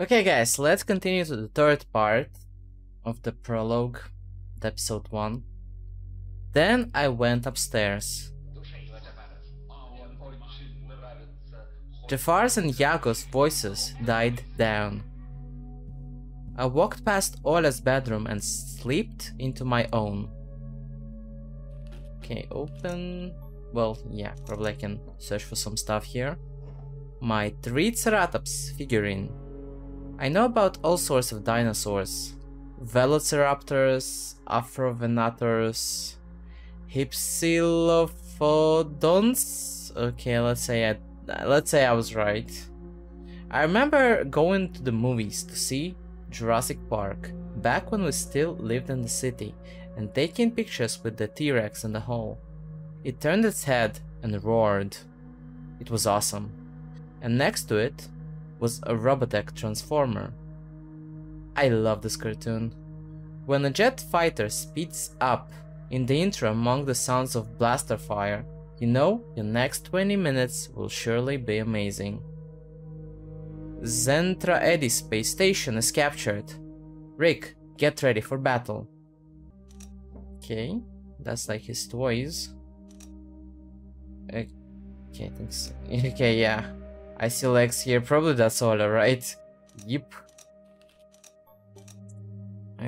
Okay guys, let's continue to the third part of the prologue, the episode 1. Then I went upstairs. Jafar's and Yago's voices died down. I walked past Olya's bedroom and slipped into my own. Okay, open... Well, yeah, probably I can search for some stuff here. My Triceratops figurine. I know about all sorts of dinosaurs. Velociraptors, Afrovenators, Hypsilophodons. Okay, let's say I was right. I remember going to the movies to see Jurassic Park back when we still lived in the city and taking pictures with the T-Rex in the hall. It turned its head and roared. It was awesome. And next to it was a Robotech transformer. I love this cartoon. When a jet fighter speeds up in the intro among the sounds of blaster fire, you know your next 20 minutes will surely be amazing. Zentra Eddy space station is captured. Rick, get ready for battle. Okay, that's like his toys. Okay, thanks. Okay, yeah. I see legs here, probably that's all, right? Yep.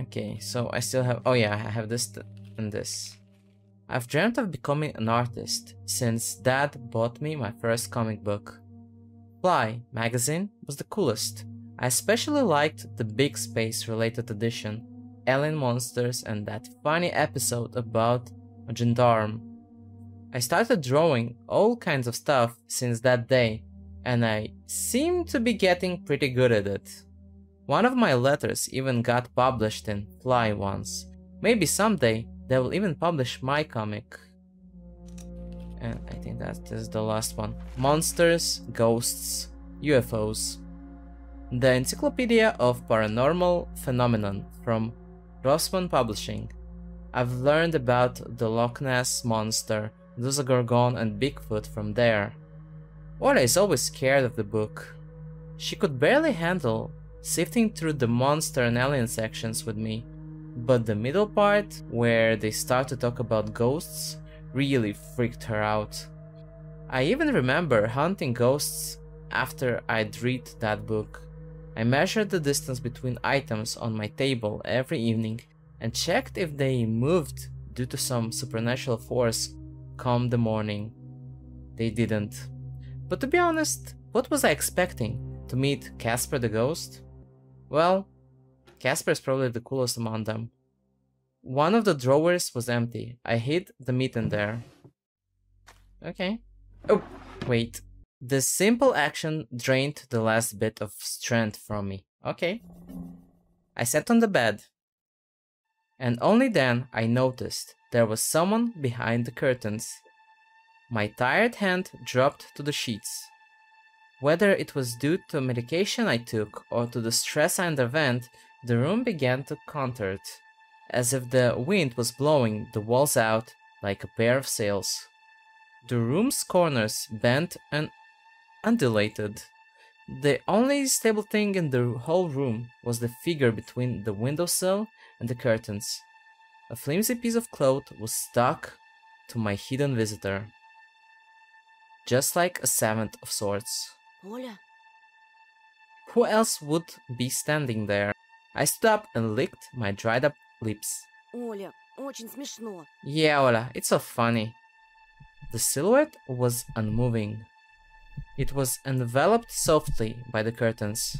Okay, so I still have... Oh yeah, I have this and this. I've dreamt of becoming an artist since Dad bought me my first comic book. Fly magazine was the coolest. I especially liked the Big Space related edition, alien monsters, and that funny episode about a gendarme. I started drawing all kinds of stuff since that day, and I seem to be getting pretty good at it. One of my letters even got published in Fly once. Maybe someday they will even publish my comic. And I think that is the last one. Monsters, Ghosts, UFOs. The Encyclopedia of Paranormal Phenomenon from Rossmann Publishing. I've learned about the Loch Ness Monster, Gorgon and Bigfoot from there. Olya is always scared of the book. She could barely handle sifting through the monster and alien sections with me, but the middle part, where they start to talk about ghosts, really freaked her out. I even remember hunting ghosts after I'd read that book. I measured the distance between items on my table every evening and checked if they moved due to some supernatural force come the morning. They didn't. But to be honest, what was I expecting? To meet Casper the Ghost? Well, Casper is probably the coolest among them. One of the drawers was empty. I hid the meat in there. Okay. Oh, wait. The simple action drained the last bit of strength from me. Okay. I sat on the bed. And only then I noticed there was someone behind the curtains. My tired hand dropped to the sheets. Whether it was due to medication I took or to the stress I underwent, the room began to contort, as if the wind was blowing the walls out like a pair of sails. The room's corners bent and undulated. The only stable thing in the whole room was the figure between the windowsill and the curtains. A flimsy piece of cloth was stuck to my hidden visitor, just like a servant of sorts. Olya? Who else would be standing there? I stood up and licked my dried up lips. Olya, очень смешно. Yeah, Olya, it's so funny. The silhouette was unmoving. It was enveloped softly by the curtains,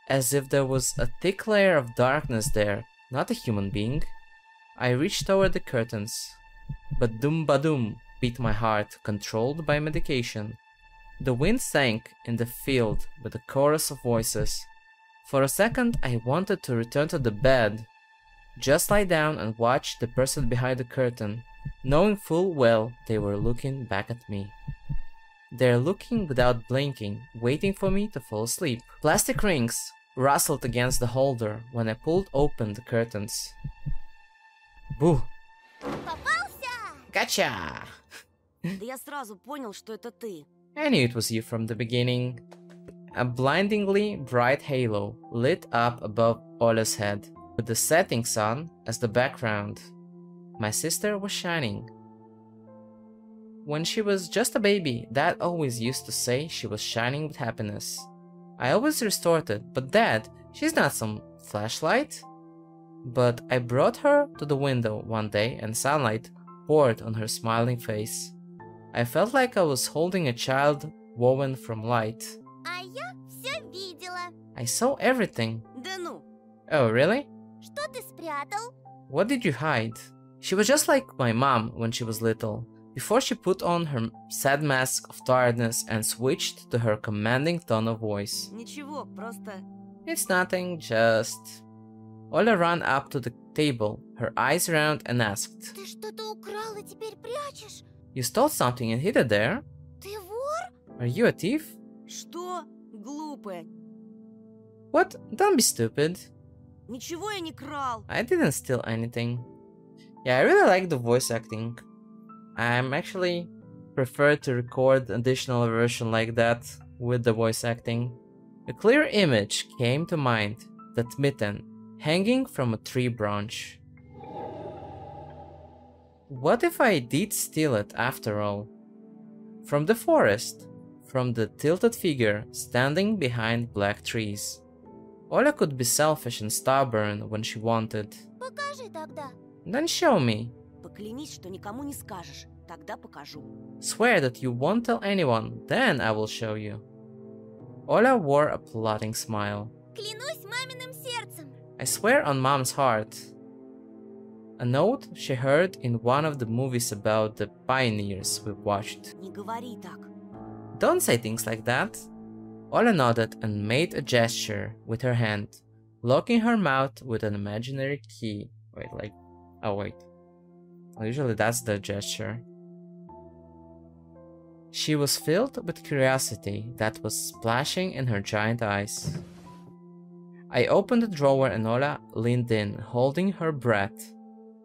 as if there was a thick layer of darkness there, not a human being. I reached toward the curtains, but doom-ba-doom beat my heart, controlled by medication. The wind sank in the field with a chorus of voices. For a second I wanted to return to the bed, just lie down and watch the person behind the curtain, knowing full well they were looking back at me. They're looking without blinking, waiting for me to fall asleep. Plastic rings rustled against the holder when I pulled open the curtains. Boo! Gotcha! Да я сразу понял, что это ты. I knew it was you from the beginning. A blindingly bright halo lit up above Olya's head, with the setting sun as the background. My sister was shining. When she was just a baby, Dad always used to say she was shining with happiness. I always retorted, "But Dad, she's not some flashlight." But I brought her to the window one day and sunlight poured on her smiling face. I felt like I was holding a child woven from light. А я все видела. I saw everything. Да ну, Oh, really? что ты спрятал? What did you hide? She was just like my mom when she was little, before she put on her sad mask of tiredness and switched to her commanding tone of voice. Ничего, просто... It's nothing, just... Olya ran up to the table, her eyes round, and asked, Ты что-то украл и теперь прячешь? You stole something and hid it there? Ты вор? Are you a thief? Что? Глупая. What? Don't be stupid. Ничего я не крал. I didn't steal anything. Yeah, I really like the voice acting. I'm actually prefer to record additional version like that with the voice acting. A clear image came to mind, that mitten, hanging from a tree branch. What if I did steal it after all? From the forest, from the tilted figure standing behind black trees. Olya could be selfish and stubborn when she wanted. Покажи тогда. Then show me. Поклянись, что никому не скажешь. Тогда покажу. Swear that you won't tell anyone, then I will show you. Olya wore a plotting smile. Клянусь маминым сердцем. I swear on Mom's heart. A note she heard in one of the movies about the pioneers we watched. Не говори так. Don't say things like that. Olya nodded and made a gesture with her hand, locking her mouth with an imaginary key. Wait. Usually that's the gesture. She was filled with curiosity that was splashing in her giant eyes. I opened the drawer and Olya leaned in, holding her breath.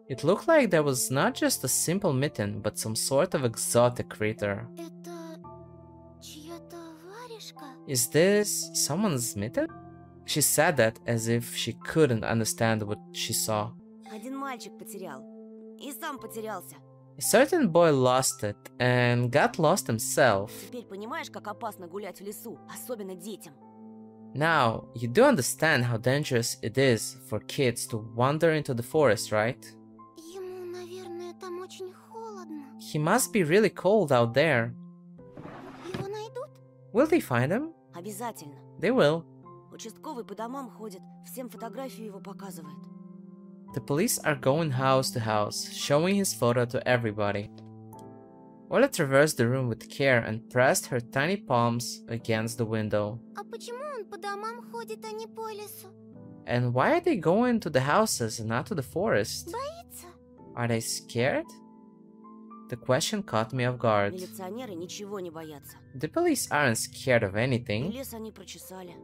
It looked like there was not just a simple mitten, but some sort of exotic creature. Это чья-то варежка? Is this someone's mitten? She said that as if she couldn't understand what she saw. Один мальчик потерял. И сам потерялся. A certain boy lost it and got lost himself. Теперь понимаешь, как опасно гулять в лесу, особенно детям. Now, you do understand how dangerous it is for kids to wander into the forest, right? Ему, наверное, там очень холодно. He must be really cold out there. Его найдут? Will they find him? Обязательно. They will. Участковый по домам ходит, всем фотографию его показывает. The police are going house to house, showing his photo to everybody. Olya traversed the room with care and pressed her tiny palms against the window. А почему он по домам ходит, а не по лесу? And why are they going to the houses and not to the forest? Боится? Are they scared? The question caught me off guard. Милиционеры ничего не боятся. The police aren't scared of И anything. лес они прочесали.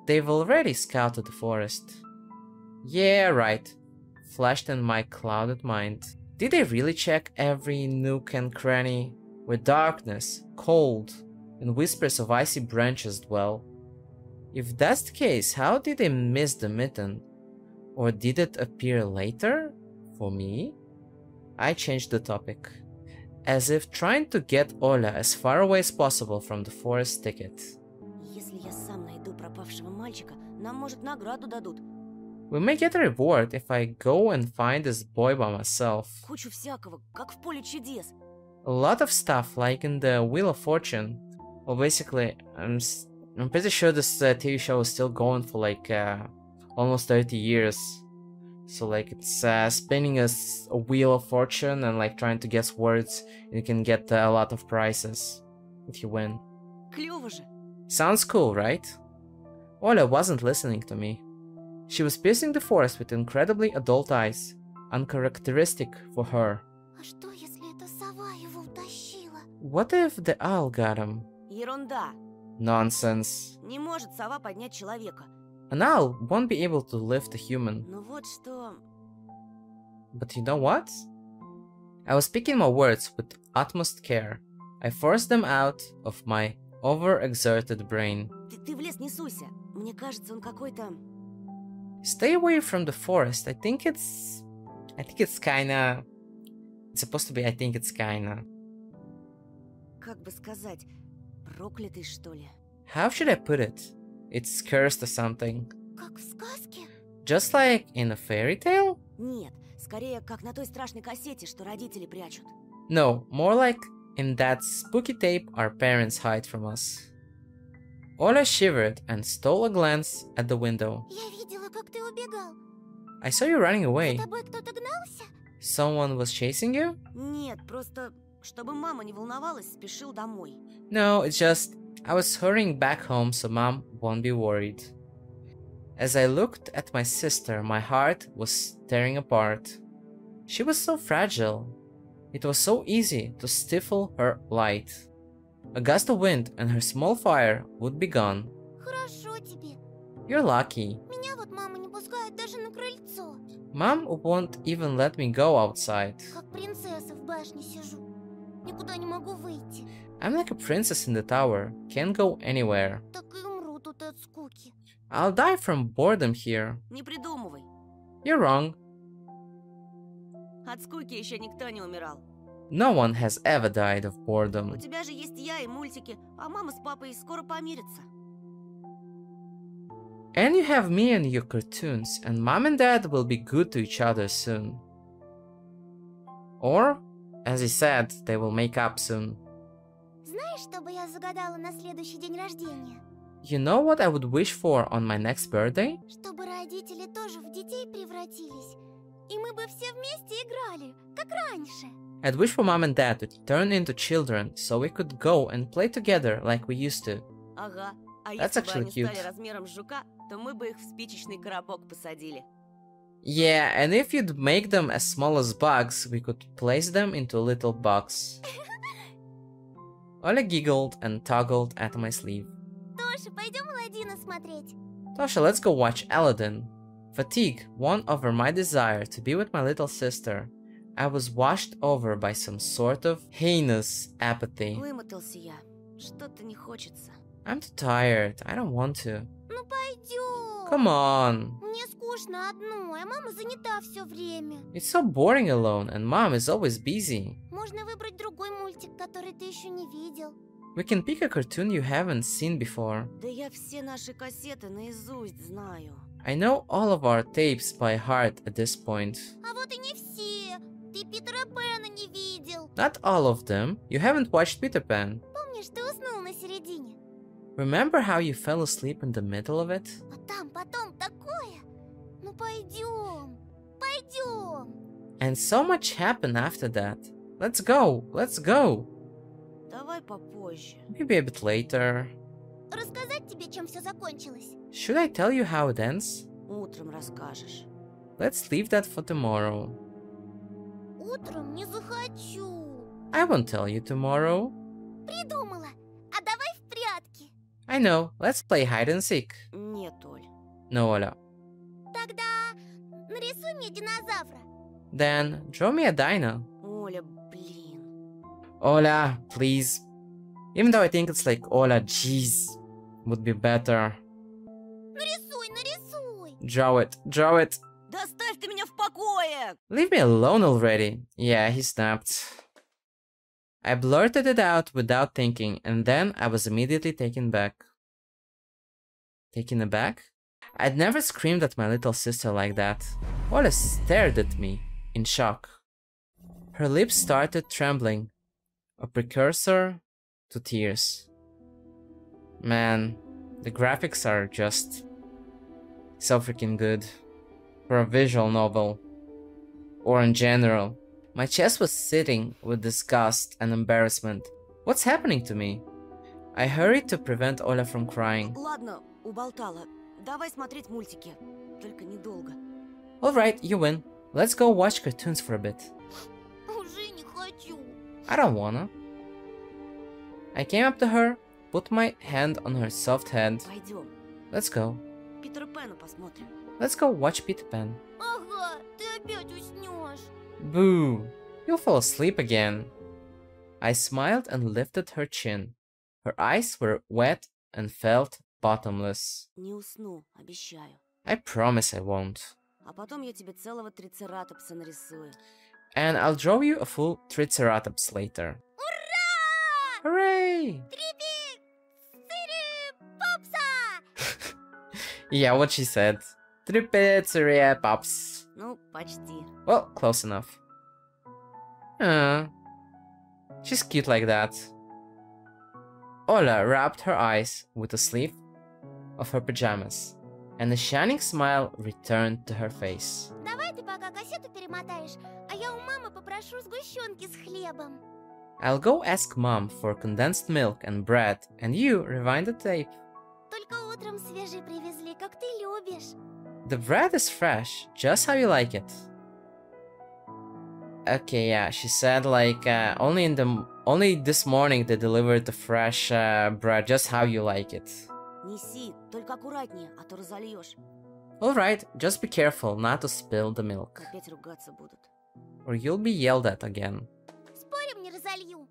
They've already scouted the forest. Yeah, right. Flashed in my clouded mind. Did they really check every nook and cranny where darkness, cold, and whispers of icy branches dwell? If that's the case, how did they miss the mitten? Or did it appear later? For me? I changed the topic, as if trying to get Olya as far away as possible from the forest thicket. Если я сам найду пропавшего мальчика, нам, может, награду дадут. We may get a reward if I go and find this boy by myself. Кучу всякого, как в поле чудес. A lot of stuff, like in the Wheel of Fortune. Well, basically, I'm pretty sure this TV show is still going for like almost 30 years. So like it's spinning a Wheel of Fortune and like trying to guess words. You can get a lot of prizes if you win. Клёво же. Sounds cool, right? Olya wasn't listening to me. She was piercing the forest with incredibly adult eyes, uncharacteristic for her. А что, если эта сова его утащила? What if the owl got him? Ерунда. Nonsense. Не может сова поднять человека. An owl won't be able to lift a human. Но вот что... But you know what? I was picking my words with utmost care. I forced them out of my overexerted brain. Ты в лес не суйся. Мне кажется, он какой-то... Stay away from the forest. I think it's kinda... It's supposed to be, I think it's kinda... Как бы сказать, проклятый, что ли? How should I put it? It's cursed or something. Как в сказке? Just like in a fairy tale? Нет, скорее, как на той страшной кассете, что родители прячут. No, more like in that spooky tape our parents hide from us. Olya shivered and stole a glance at the window. Я видела, как ты убегал. I saw you running away. За тобой кто-то гнался? Someone was chasing you? Нет, просто, чтобы мама не волновалась, спешил домой. No, it's just I was hurrying back home so mom won't be worried. As I looked at my sister, my heart was tearing apart. She was so fragile. It was so easy to stifle her light. A gust of wind and her small fire would be gone. Хорошо тебе. You're lucky. Меня вот мама не пускает даже на крыльцо. Mom won't even let me go outside. Как принцесса в башне сижу. Никуда не могу выйти. I'm like a princess in the tower. Can't go anywhere. Так и умру тут от скуки. I'll die from boredom here. Не придумывай. You're wrong. От скуки еще никто не умирал. No one has ever died of У boredom. тебя же есть я и мультики, а мама с папой скоро помирятся. And you have me and your cartoons, and mom and dad will be good to each other soon. Or, as he said, they will make up soon. Знаешь, что бы я загадала на следующий день рождения? You know what I would wish for on my next birthday? Чтобы родители тоже в детей превратились, и мы бы все вместе играли, как раньше. I'd wish for mom and dad to turn into children so we could go and play together like we used to. Ага. А That's если бы actually они cute. стали размером с жука, то мы бы их в спичечный коробок посадили. Yeah, and if you'd make them as small as bugs, we could place them into a little box. Olya giggled and toggled at my sleeve. Тоша, пойдем Аладдина смотреть. Tosha, let's go watch Aladdin. Fatigue won over my desire to be with my little sister. I was washed over by some sort of heinous apathy. Вымотался я. Что-то не хочется. I'm too tired. I don't want to. Ну пойдем. Come on. Мне скучно одной, а мама занята все время. It's so boring alone, and mom is always busy. Можно выбрать другой мультик, который ты еще не видел. We can pick a cartoon you haven't seen before. Да я все наши кассеты наизусть знаю. I know all of our tapes by heart at this point. А вот и не все. Ты Питера Пэна не видел. Not all of them. You haven't watched Peter Pan. Помнишь, ты уснул на середине? Remember how you fell asleep in the middle of it? А там потом такое. Ну пойдем. Пойдем. And so much happened after that. Let's go. Let's go. Давай попозже. Maybe a bit later. Рассказать тебе, чем все закончилось? Should I tell you how it ends? Утром расскажешь. Let's leave that for tomorrow. Утром не захочу. I won't tell you tomorrow. Придумала. А давай в прятки. I know. Let's play hide and seek. Нет, Оль. No, Olya. Тогда нарисуй мне динозавра. Then draw me a dino. Оля, блин. Olya, please. Even though I think it's like Olya, jeez, would be better. Нарисуй, нарисуй. Draw it. Draw it. Да оставь ты меня в покое. Leave me alone already. Yeah, he snapped. I blurted it out without thinking, and then I was immediately taken back. Taken aback? I'd never screamed at my little sister like that. Olya stared at me, in shock. Her lips started trembling, a precursor to tears. Man, the graphics are just so freaking good for a visual novel, or in general. My chest was sitting with disgust and embarrassment. What's happening to me? I hurried to prevent Olya from crying. Ладно, уболтала. Давай смотреть мультики. Только недолго. Alright, you win. Let's go watch cartoons for a bit. Уже не хочу. I don't wanna. I came up to her, put my hand on her soft head. Пойдем. Let's go. Питера Пэна посмотрим. Let's go watch Peter Pan. Ага, ты опять уснешь. Boo! You'll fall asleep again. I smiled and lifted her chin. Her eyes were wet and felt bottomless. Не усну, обещаю. I promise I won't. А потом я тебе целого трицератопса нарисую. And I'll draw you a full Triceratops later. Ура! Hooray! Попса! Yeah, what she said. Triceratops. Ну, почти. Well, close enough. She's cute like that. Ola rubbed her eyes with the sleeve of her pajamas, and a shining smile returned to her face. Давай ты пока кассету перемотаешь, а я у мамы попрошу сгущенки с хлебом. I'll go ask Mom for condensed milk and bread, and you rewind the tape. Только утром свежий привезли, как ты любишь. The bread is fresh, just how you like it. Okay, yeah, she said like only this morning they delivered the fresh bread, just how you like it. Неси, только аккуратнее, а то разольешь. Alright, just be careful not to spill the milk, Опять ругаться будут. or you'll be yelled at again. Спорим, не разолью.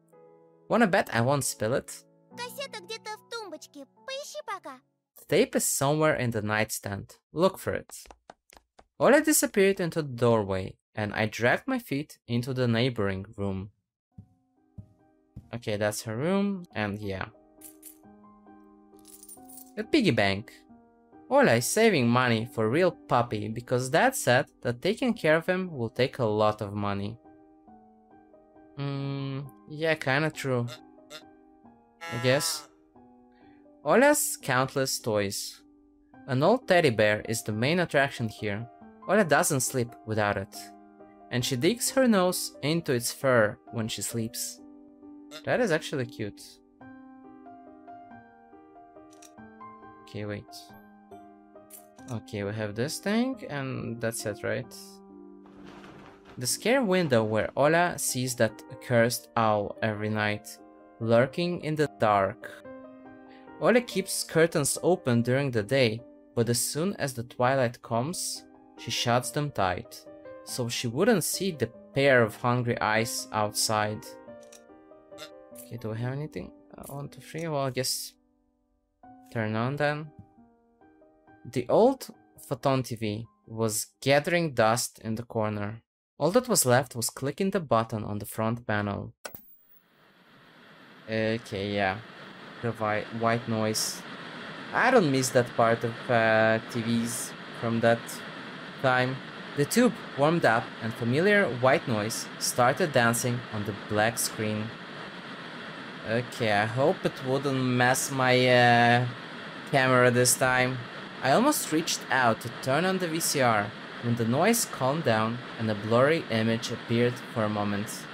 Wanna bet I won't spill it? Кассета где-то в тумбочке. Поищи пока. The tape is somewhere in the nightstand. Look for it. Ola disappeared into the doorway, and I dragged my feet into the neighboring room. Okay, that's her room, and yeah. The piggy bank. Ola is saving money for a real puppy because Dad said that taking care of him will take a lot of money. Yeah, kinda true. I guess. Ola's countless toys. An old teddy bear is the main attraction here. Ola doesn't sleep without it, and she digs her nose into its fur when she sleeps. That is actually cute. Okay, wait. Okay, we have this thing, and that's it, right? The scare window where Ola sees that accursed owl every night, lurking in the dark. Ola keeps curtains open during the day, but as soon as the twilight comes, she shuts them tight, so she wouldn't see the pair of hungry eyes outside. Okay, do we have anything? 1, 2, 3, well, I guess turn on then. The old photon TV was gathering dust in the corner. All that was left was clicking the button on the front panel. Okay, yeah. The white noise. I don't miss that part of TVs from that time. The tube warmed up and familiar white noise started dancing on the black screen. Okay, I hope it wouldn't mess my camera this time. I almost reached out to turn on the VCR when the noise calmed down and a blurry image appeared for a moment.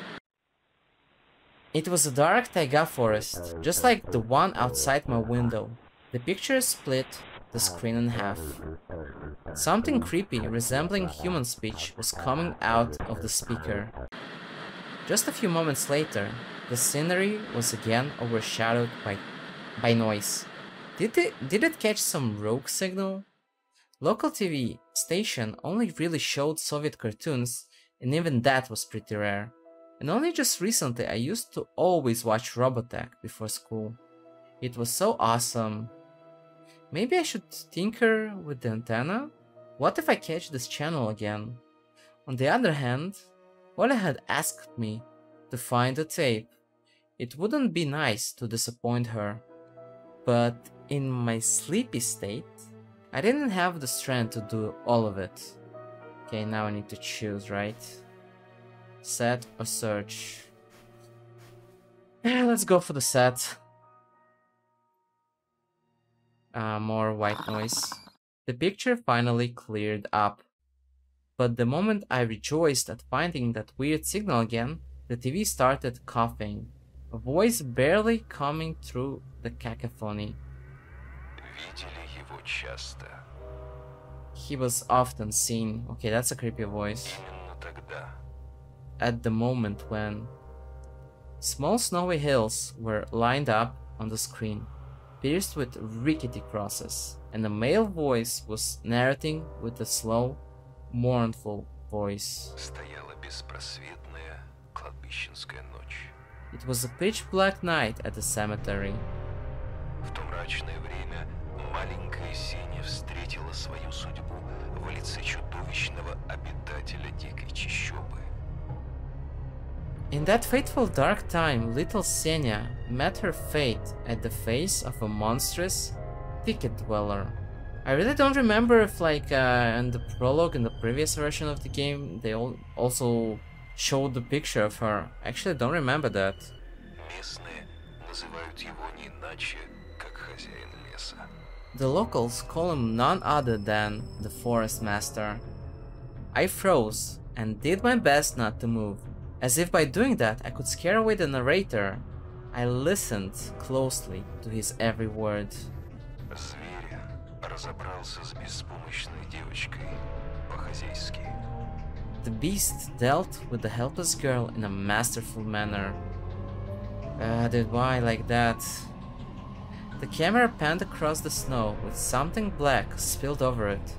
It was a dark taiga forest, just like the one outside my window. The picture split the screen in half. Something creepy resembling human speech was coming out of the speaker. Just a few moments later, the scenery was again overshadowed by noise. Did it catch some rogue signal? Local TV station only really showed Soviet cartoons, and even that was pretty rare. And only just recently I used to always watch Robotech before school. It was so awesome. Maybe I should tinker with the antenna? What if I catch this channel again? On the other hand, Ola had asked me to find the tape. It wouldn't be nice to disappoint her. But in my sleepy state, I didn't have the strength to do all of it. Okay, now I need to choose, right? Set or search? Yeah, let's go for the set. More white noise. The picture finally cleared up. But the moment I rejoiced at finding that weird signal again, the TV started coughing, a voice barely coming through the cacophony. He was often seen. Okay, that's a creepy voice. At the moment when small snowy hills were lined up on the screen, pierced with rickety crosses, and a male voice was narrating with a slow, mournful voice. It was a pitch black night at the cemetery. мрачное время маленькая Сеня встретила свою судьбу в лице чудовищного обитателя дикой чащобы. In that fateful dark time, little Senya met her fate at the face of a monstrous thicket dweller. I really don't remember if, like, in the prologue in the previous version of the game, they also showed the picture of her. Actually, I don't remember that. Местные называют его не иначе, как хозяин леса. The locals call him none other than the Forest Master. I froze and did my best not to move. As if by doing that I could scare away the narrator. I listened closely to his every word. Зверь разобрался с беспомощной девочкой по-хозяйски. The beast dealt with the helpless girl in a masterful manner. Dude, why like that? The camera panned across the snow with something black spilled over it,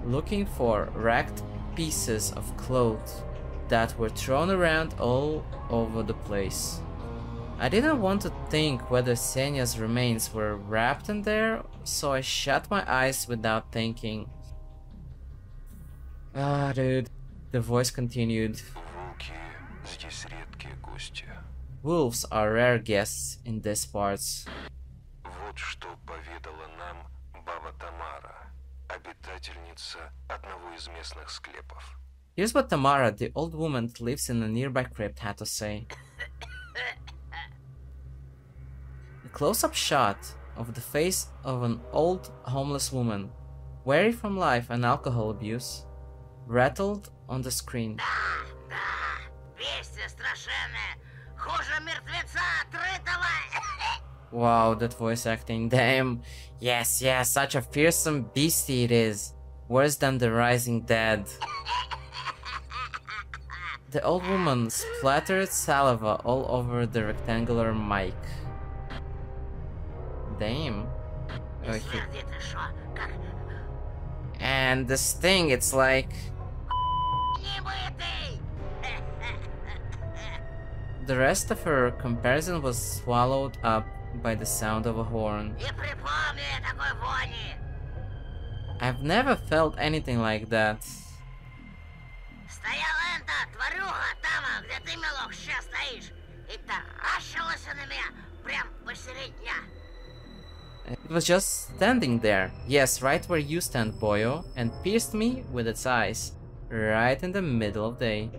looking for ragged pieces of clothes that were thrown around all over the place. I didn't want to think whether Senya's remains were wrapped in there, so I shut my eyes without thinking. Dude. The voice continued. Волки здесь редкие гости. Wolves are rare guests in these parts. Вот что поведала нам баба Тамара, обитательница одного из местных склепов. Here's what Tamara, the old woman that lives in a nearby crypt, had to say. A close-up shot of the face of an old homeless woman, weary from life and alcohol abuse, rattled on the screen. Wow, that voice acting, damn. Yes, such a fearsome beastie it is. Worse than the rising dead. The old woman splattered saliva all over the rectangular mic. Damn. And this thing, it's like... The rest of her comparison was swallowed up by the sound of a horn. I've never felt anything like that. It was just standing there, yes, right where you stand, boyo, and pierced me with its eyes, right in the middle of the day.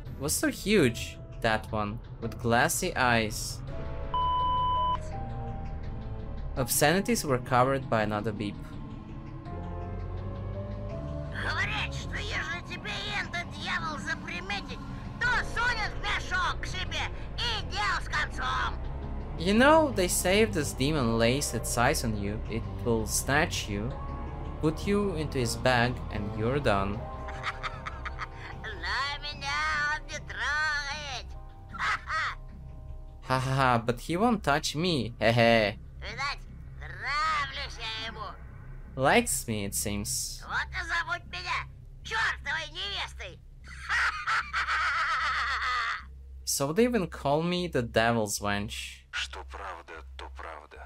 It was so huge, that one, with glassy eyes. Obscenities were covered by another beep. You know, they say if this demon lays its eyes on you, it will snatch you, put you into his bag, and you're done. Hahaha, but he won't touch me, hehe. Likes me, it seems. So they even call me the devil's wench. Что правда, то правда.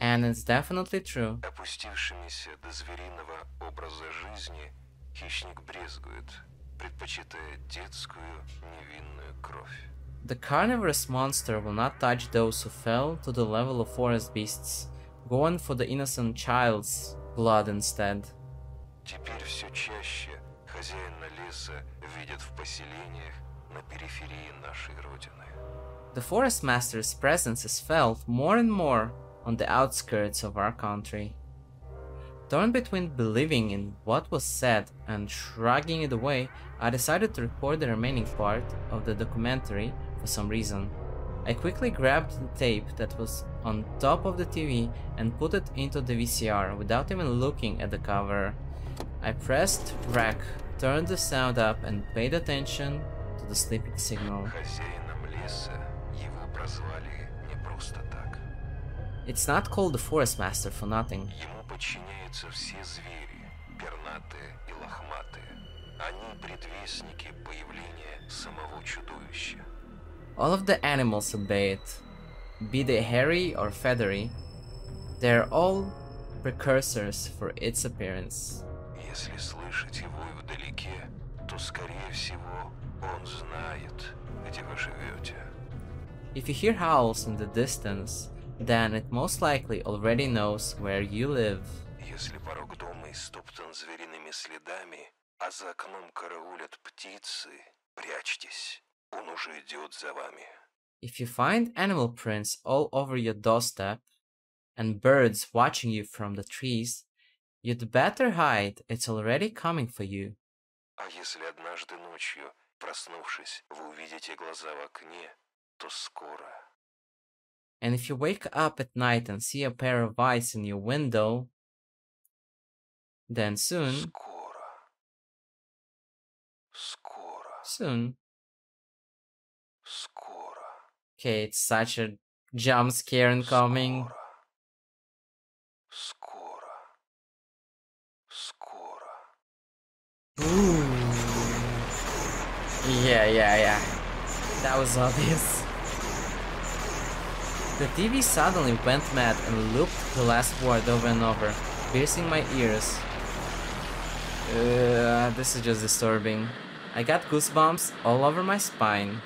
And it's definitely true. Опустившимися до звериного образа жизни хищник брезгует, предпочитая детскую невинную кровь. The carnivorous monster will not touch those who fell to the level of forest beasts, going for the innocent child's blood instead. Теперь все чаще хозяина леса видят в поселениях на периферии нашей родины. The forest master's presence is felt more and more on the outskirts of our country. Torn between believing in what was said and shrugging it away, I decided to record the remaining part of the documentary for some reason. I quickly grabbed the tape that was on top of the TV and put it into the VCR without even looking at the cover. I pressed rec, turned the sound up and paid attention to the sleeping signal. Хозяином леса его прозвали не просто так. It's not called the Forest Master for nothing. Ему подчиняются все звери, пернатые и лохматые. Они предвестники появления самого чудовища. All of the animals obey it. be they hairy or feathery, they're all precursors for its appearance. Если слышите вой вдалеке, то, скорее всего, он знает, где вы живете. If you hear howls in the distance, then it most likely already knows where you live. Если порог дома истоптан звериными следами, а за окном караулят птицы, прячьтесь, он уже идет за вами. If you find animal prints all over your doorstep and birds watching you from the trees, you'd better hide, it's already coming for you. А если однажды ночью, проснувшись, вы увидите глаза в окне, то скоро. And if you wake up at night and see a pair of eyes in your window, then soon, soon. Okay, it's such a jump scare incoming. Ooh. Yeah. That was obvious. The TV suddenly went mad and looped the last word over and over, piercing my ears. This is just disturbing. I got goosebumps all over my spine.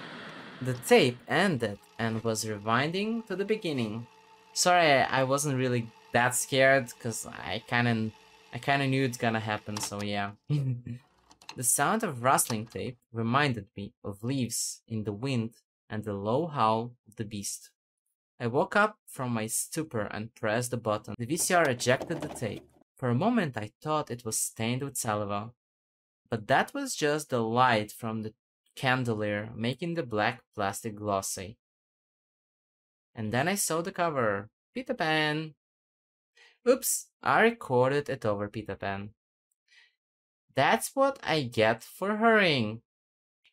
The tape ended and was rewinding to the beginning. Sorry, I wasn't really that scared because I kinda knew it's gonna happen, so yeah. The sound of rustling tape reminded me of leaves in the wind and the low howl of the beast. I woke up from my stupor and pressed the button. The VCR ejected the tape. For a moment I thought it was stained with saliva, but that was just the light from the chandelier making the black plastic glossy. And then I saw the cover. Peter Pan! Oops, I recorded it over Peter Pan. That's what I get for hurrying.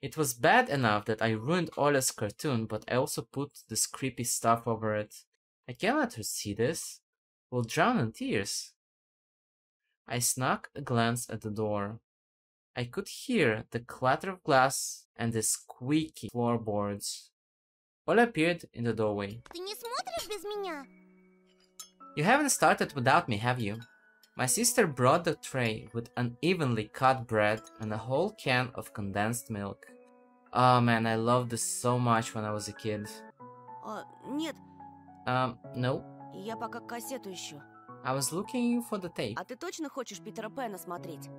It was bad enough that I ruined Olya's cartoon, but I also put this creepy stuff over it. I can't let her see this. We'll drown in tears. I snuck a glance at the door. I could hear the clatter of glass and the squeaky floorboards. Olya appeared in the doorway. Ты не смотришь без меня? You haven't started without me, have you? My sister brought the tray with unevenly cut bread and a whole can of condensed milk. Oh man, I loved this so much when I was a kid. Нет. No. Я пока кассету ищу. I was looking for the tape. А ты точно хочешь Питера Пэна смотреть?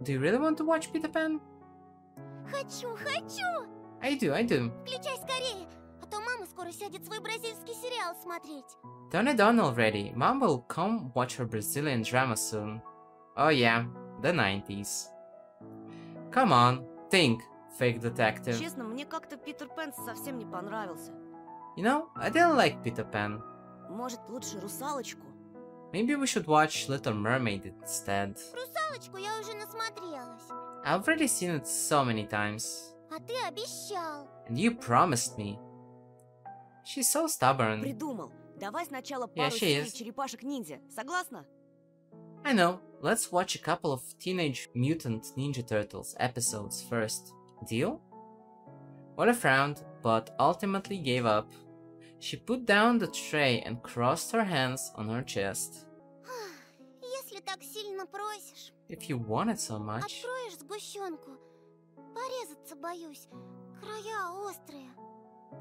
Do you really want to watch Peter Pan? Хочу! I do. Включай скорее, а то мама скоро сядет свой бразильский сериал смотреть. Turn it on already. Mom will come watch her Brazilian drama soon. Oh yeah, the 90s. Come on, think, fake detective. Честно, мне как-то Питер Пэн совсем не понравился. You know, I didn't like Peter Pan. Может, лучше «Русалочку»? Maybe we should watch Little Mermaid instead. Русалочку я уже насмотрелась. I've already seen it so many times. А ты обещал. And you promised me. She's so stubborn. Придумал. Давай сначала Yeah, пару she серий is. черепашек-ниндзя. Согласна? I know. Let's watch a couple of Teenage Mutant Ninja Turtles episodes first. Deal? Olya frowned, but ultimately gave up. She put down the tray and crossed her hands on her chest. Если так сильно просишь, If you want it so much. откроешь сгущенку. Порезаться боюсь. Края острые.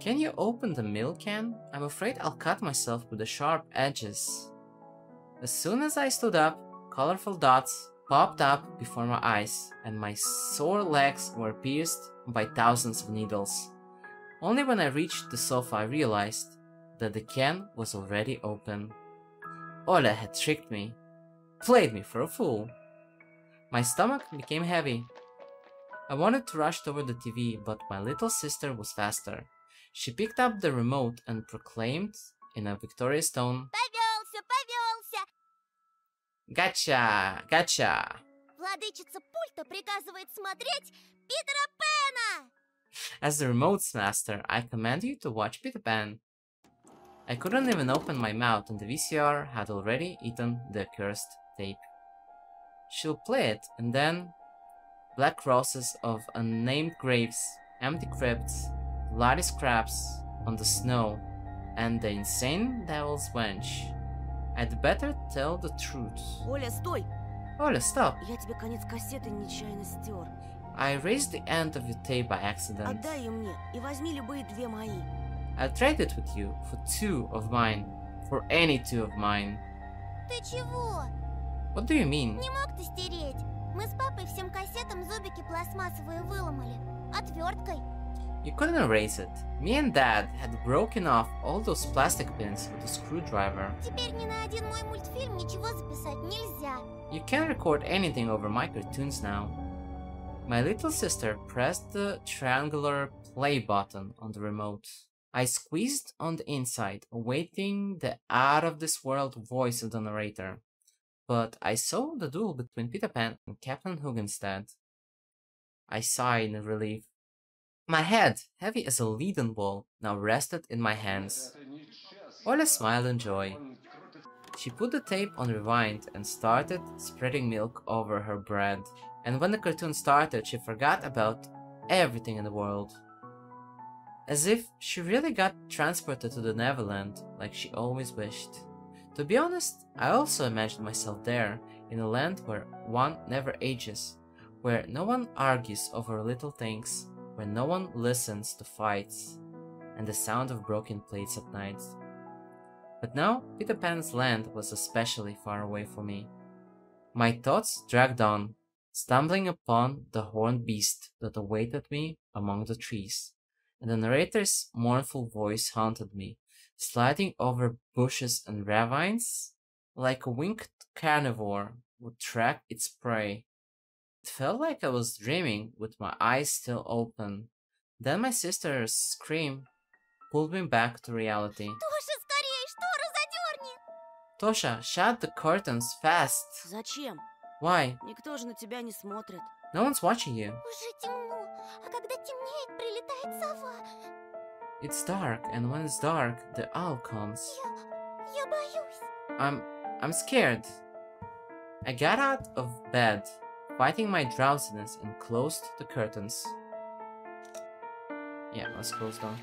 Can you open the milk can? I'm afraid I'll cut myself with the sharp edges. As soon as I stood up, colorful dots popped up before my eyes, and my sore legs were pierced by thousands of needles. Only when I reached the sofa I realized that the can was already open. Olya had tricked me, played me for a fool. My stomach became heavy. I wanted to rush toward the TV, but my little sister was faster. She picked up the remote and proclaimed in a victorious tone, Повелся! Gotcha! Владычица пульта приказывает смотреть Питера Пэна! As the remote's master, I command you to watch Peter Pan. I couldn't even open my mouth and the VCR had already eaten the accursed tape. She'll play it and then black roses of unnamed graves, empty crypts, bloody scraps on the snow, and the insane devil's wench. I'd better tell the truth. Оля, стой! Olya, stop! Я тебе конец кассеты нечаянно стер. I erased the end of your tape by accident. Отдай ее мне и возьми любые 2 мои. I'll trade it with you for 2 of mine. For any 2 of mine. Ты чего? What do you mean? Не мог ты стереть? Мы с папой всем кассетам зубики пластмассовые выломали. Отверткой. You couldn't erase it. Me and Dad had broken off all those plastic pins with a screwdriver. Теперь ни на один мой мультфильм ничего записать нельзя. You can't record anything over my cartoons now. My little sister pressed the triangular play button on the remote. I squeezed on the inside, awaiting the out-of-this-world voice of the narrator. But I saw the duel between Peter Pan and Captain Hook instead. I sighed in relief. My head, heavy as a leaden ball, now rested in my hands. Olya smiled in joy. She put the tape on rewind and started spreading milk over her bread. And when the cartoon started, she forgot about everything in the world. As if she really got transported to the Neverland, like she always wished. To be honest, I also imagined myself there, in a land where one never ages, where no one argues over little things, where no one listens to fights, and the sound of broken plates at night. But now, Peter Pan's land was especially far away from me. My thoughts dragged on, stumbling upon the horned beast that awaited me among the trees, and the narrator's mournful voice haunted me, sliding over bushes and ravines, like a winged carnivore would track its prey. It felt like I was dreaming with my eyes still open. Then my sister's scream pulled me back to reality. Тоша, скорее, штору задерни! Tosha, shut the curtains fast! Зачем? Why? Никто же на тебя не смотрит. No one's watching you. Уже темно, а когда темнеет, прилетает сова. It's dark, and when it's dark, the owl comes. Я боюсь. I'm scared. I got out of bed, fighting my drowsiness, and closed the curtains. Yeah, let's close them.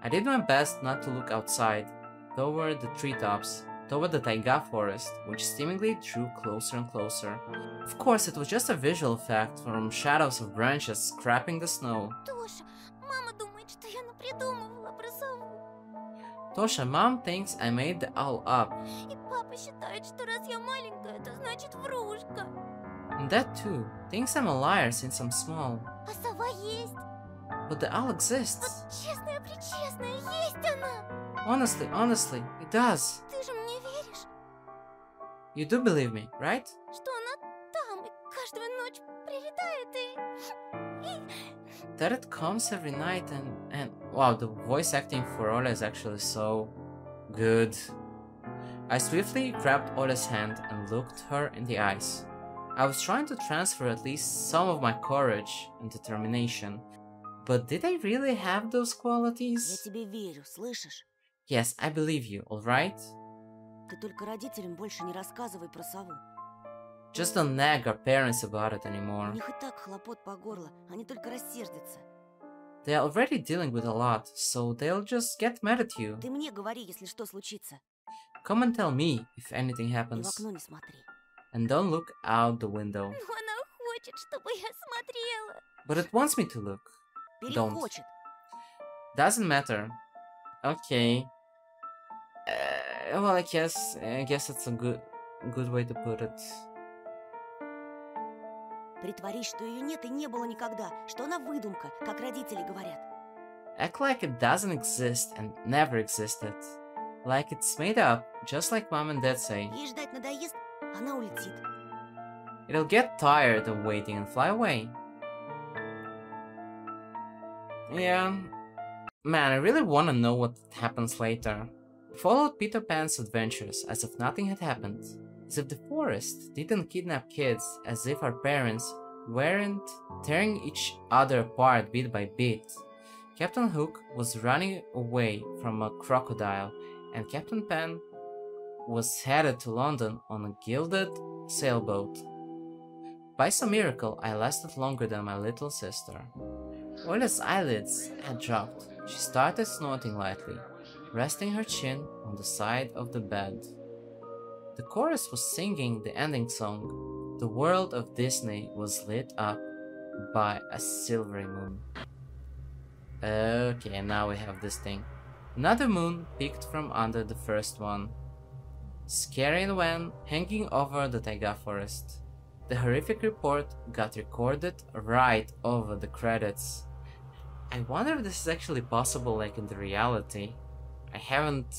I did my best not to look outside, toward the treetops, toward the taiga forest, which seemingly drew closer and closer. Of course, it was just a visual effect from shadows of branches scraping the snow. Тоша, мама думает, что я напридумывала про сову. Tosha, Mom thinks I made the owl up. И папа считает, что раз я маленькая, это значит врушка. And that too, thinks I'm a liar since I'm small. А сова есть. But the owl exists. Вот честная-пречестная, есть она. Honestly, it does. Ты же мне веришь, You do believe me, right? что она там и каждую ночь прилетает и... That it comes every night and wow, the voice acting for Olya is actually so good. I swiftly grabbed Olya's hand and looked her in the eyes. I was trying to transfer at least some of my courage and determination, but did I really have those Я qualities? тебе верю, слышишь? Yes, I believe you, alright? Ты только родителям больше не рассказывай про сову. Just don't nag our parents about it У anymore. них и так хлопот по горло, они только рассердятся. They are already dealing with a lot, so they'll just get mad at you. Ты мне говори, если что случится. Come and tell me if anything И в happens. окно не смотри. And don't look out the window. Но она хочет, чтобы я смотрела. But it wants me to look. Don't. Перехочет. Doesn't matter. Okay. Well, I guess it's a good way to put it. Притворись, что ее нет и не было никогда, что она выдумка, как родители говорят. Act like it doesn't exist and never existed. Like it's made up, just like Mom and Dad say. Ей ждать надоест, она улетит. It'll get tired of waiting and fly away. Yeah. Man, I really want to know what happens later. We followed Peter Pan's adventures as if nothing had happened. As if the forest didn't kidnap kids, as if our parents weren't tearing each other apart bit by bit. Captain Hook was running away from a crocodile, and Captain Pan was headed to London on a gilded sailboat. By some miracle, I lasted longer than my little sister. Olya's eyelids had dropped. She started snorting lightly. resting her chin on the side of the bed. The chorus was singing the ending song. The world of Disney was lit up by a silvery moon. Okay, now we have this thing. Another moon peeked from under the first one. Scary and Wen hanging over the taiga forest. The horrific report got recorded right over the credits. I wonder if this is actually possible like in the reality. I haven't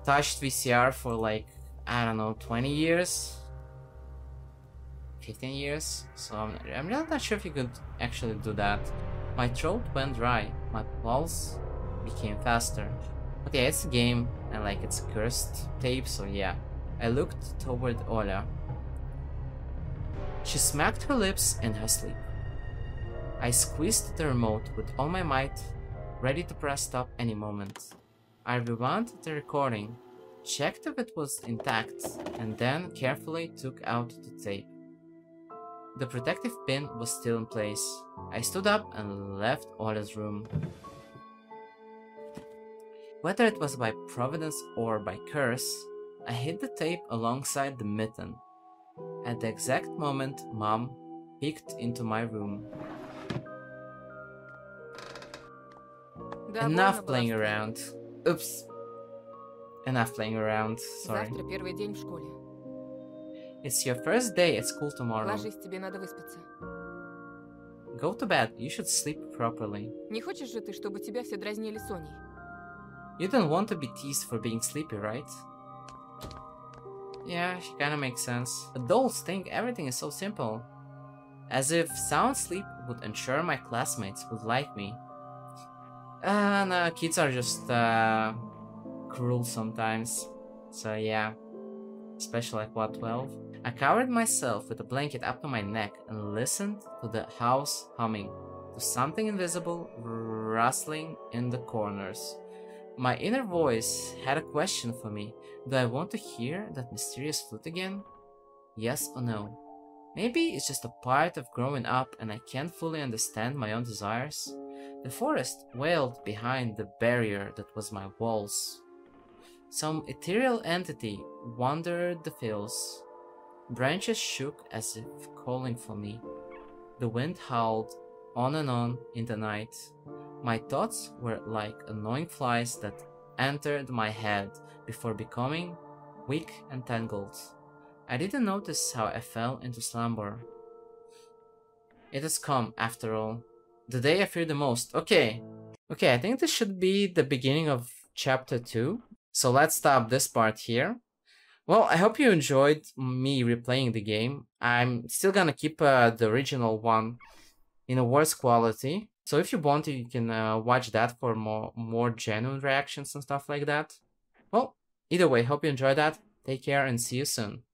touched VCR for like, I don't know, 20 years? 15 years? So I'm really not sure if you could actually do that. My throat went dry, my pulse became faster. Okay, it's a game, and like it's a cursed tape, so yeah. I looked toward Olya. She smacked her lips in her sleep. I squeezed the remote with all my might, ready to press stop any moment. I rewound the recording, checked if it was intact, and then carefully took out the tape. The protective pin was still in place. I stood up and left Olya's room. Whether it was by providence or by curse, I hid the tape alongside the mitten. At the exact moment, Mom peeked into my room. Enough playing around. Oops. Enough playing around, sorry. Завтра первый день в школе. It's your first day at school tomorrow. Ложись, тебе надо выспаться. Go to bed, you should sleep properly. Не хочешь же ты, чтобы тебя все дразнили Соней? You don't want to be teased for being sleepy, right? Yeah, she kinda makes sense. Adults think everything is so simple. As if sound sleep would ensure my classmates would like me. No, kids are just cruel sometimes. So yeah. Especially like what, 12? I covered myself with a blanket up to my neck and listened to the house humming, to something invisible rustling in the corners. My inner voice had a question for me. Do I want to hear that mysterious flute again? Yes or no? Maybe it's just a part of growing up and I can't fully understand my own desires. The forest wailed behind the barrier that was my walls. Some ethereal entity wandered the fields. Branches shook as if calling for me. The wind howled on and on in the night. My thoughts were like annoying flies that entered my head before becoming weak and tangled. I didn't notice how I fell into slumber. It has come, after all. The day I fear the most. Okay, I think this should be the beginning of chapter 2. So let's stop this part here. Well, I hope you enjoyed me replaying the game. I'm still gonna keep the original one in a worse quality. So if you want to, you can watch that for more genuine reactions and stuff like that. Well, either way, hope you enjoyed that. Take care and see you soon.